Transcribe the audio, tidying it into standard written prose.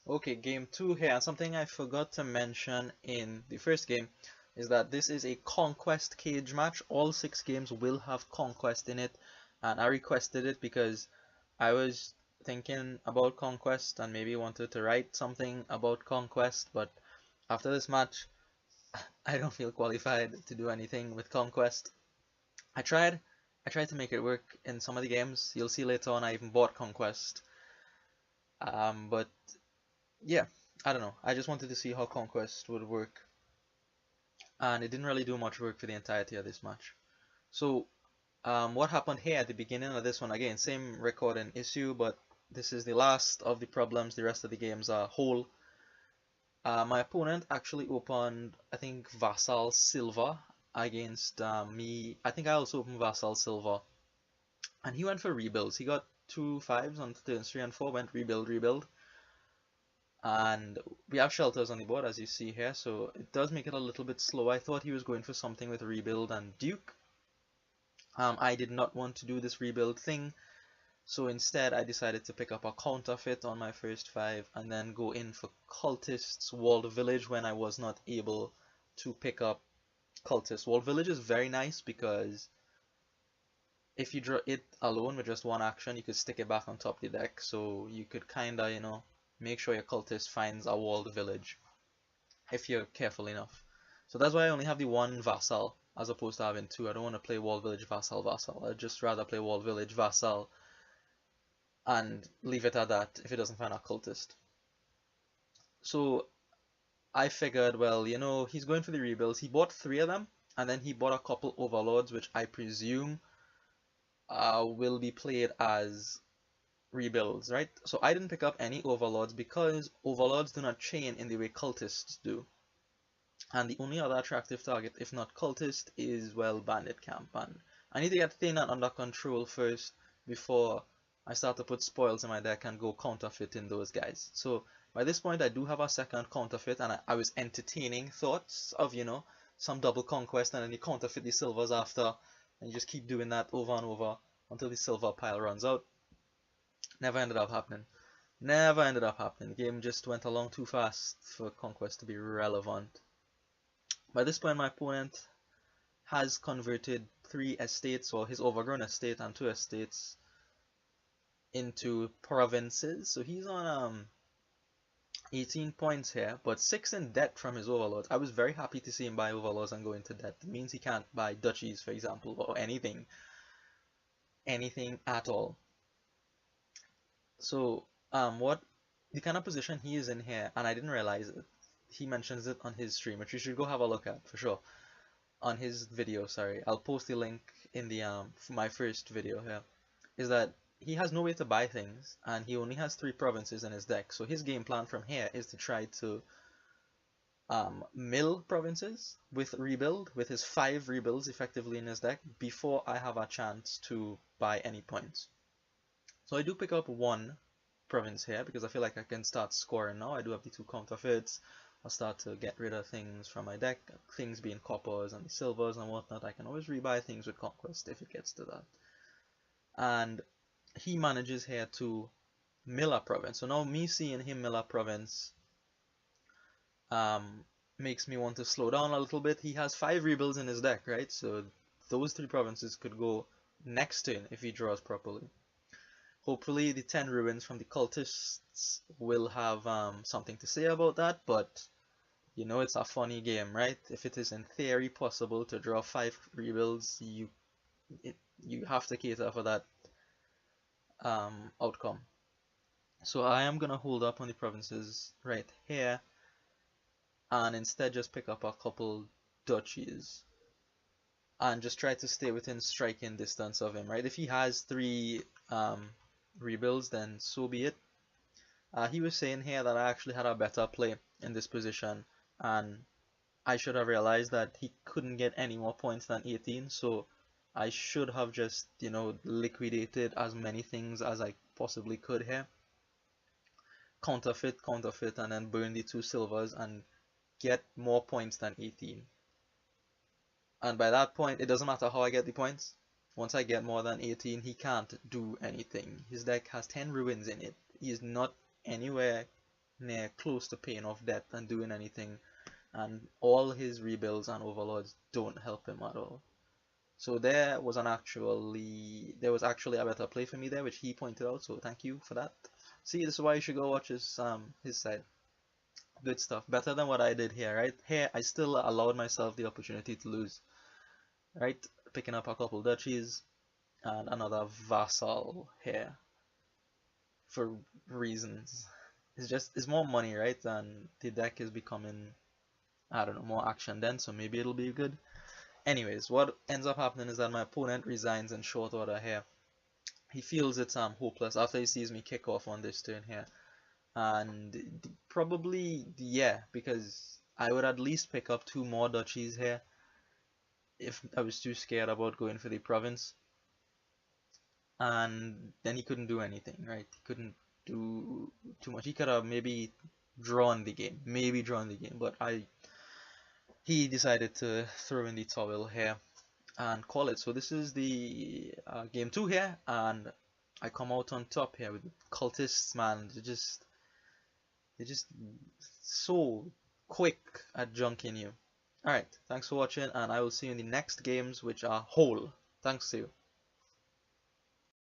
Okay, game 2 here, and something I forgot to mention in the first game is that this is a conquest cage match. All 6 games will have conquest in it, and I requested it because I was thinking about conquest and maybe wanted to write something about conquest, but after this match, I don't feel qualified to do anything with conquest. I tried, I tried to make it work in some of the games. You'll see later on I even bought conquest. But yeah, I don't know. I just wanted to see how conquest would work, and it didn't really do much work for the entirety of this match. So, what happened here at the beginning of this one, again, same recording issue, but this is the last of the problems. The rest of the games are whole. My opponent actually opened, I think, Vassal Silver against me. I think I also opened Vassal Silver, and he went for rebuilds. He got 2 5s on turns 3 and 4, went rebuild, rebuild. And we have shelters on the board, as you see here, so it does make it a little bit slow. I thought he was going for something with rebuild and Duke. I did not want to do this rebuild thing, so instead I decided to pick up a counterfeit on my first 5 and then go in for Cultists Walled Village when I was not able to pick up Cultist. Walled Village is very nice because if you draw it alone with just one action, you could stick it back on top of the deck, so you could kinda, make sure your cultist finds a walled village if you're careful enough. So that's why I only have the one vassal as opposed to having two. I don't want to play walled village vassal vassal. I'd just rather play walled village vassal and leave it at that if it doesn't find a cultist. So I figured, well, he's going for the rebuilds. He bought 3 of them, and then he bought a couple overlords, which I presume will be played as rebuilds, right? So I didn't pick up any overlords because overlords do not chain in the way cultists do. And the only other attractive target, if not cultist, is, well, bandit camp. And I need to get Thanan under control first before I start to put spoils in my deck and go counterfeiting those guys. So by this point I do have a second counterfeit, and I was entertaining thoughts of, some double conquest and then you counterfeit the silvers after, and you just keep doing that over and over until the silver pile runs out. Never ended up happening. Never ended up happening. The game just went along too fast for Conquest to be relevant. By this point, my opponent has converted 3 estates, or his overgrown estate and 2 estates, into provinces. So he's on 18 points here, but 6 in debt from his overlords. I was very happy to see him buy overlords and go into debt. It means he can't buy duchies, for example, or anything at all. So, what the kind of position he is in here, and I didn't realize it. He mentions it on his stream, which you should go have a look at for sure. On his video, sorry, I'll post the link in the my first video here. Is that he has no way to buy things, and he only has 3 provinces in his deck. So his game plan from here is to try to mill provinces with rebuild, with his 5 rebuilds effectively in his deck before I have a chance to buy any points. So I do pick up 1 province here because I feel like I can start scoring now. I do have the 2 counterfeits. I'll start to get rid of things from my deck, things being coppers and the silvers and whatnot. I can always rebuy things with conquest if it gets to that. And he manages here to mill a province. So now me seeing him mill a province makes me want to slow down a little bit. He has 5 rebuilds in his deck, right? So those 3 provinces could go next turn if he draws properly. Hopefully the 10 ruins from the cultists will have something to say about that, but it's a funny game, right? If it is in theory possible to draw 5 rebuilds, you have to cater for that outcome. So I am gonna hold up on the provinces right here, and instead just pick up a couple duchies, and just try to stay within striking distance of him, right? If he has 3 rebuilds, then so be it. He was saying here that I actually had a better play in this position, and I should have realized that he couldn't get any more points than 18, so I should have just, liquidated as many things as I possibly could here. Counterfeit, and then burn the 2 silvers and get more points than 18. And by that point, it doesn't matter how I get the points. Once I get more than 18, he can't do anything. His deck has 10 ruins in it. He is not anywhere near close to paying off debt and doing anything, and all his rebuilds and overlords don't help him at all. So there was actually a better play for me there, which he pointed out. So thank you for that. See, this is why you should go watch his side. Good stuff. Better than what I did here, right? Here I still allowed myself the opportunity to lose, right? Picking up a couple duchies and another vassal here for reasons. It's more money, right? And the deck is becoming, I don't know, more action dense, so maybe it'll be good. Anyways, what ends up happening is that my opponent resigns in short order here. He feels it's hopeless after he sees me kick off on this turn here. And probably, yeah, because I would at least pick up 2 more duchies here if I was too scared about going for the province. And then he couldn't do anything, right? He couldn't do too much. He could have maybe drawn the game, but he decided to throw in the towel here and call it. So this is the game 2 here, and I come out on top here with Cultists, man. They're just so quick at junking you. Alright, thanks for watching, and I will see you in the next games, which are whole. Thanks to you.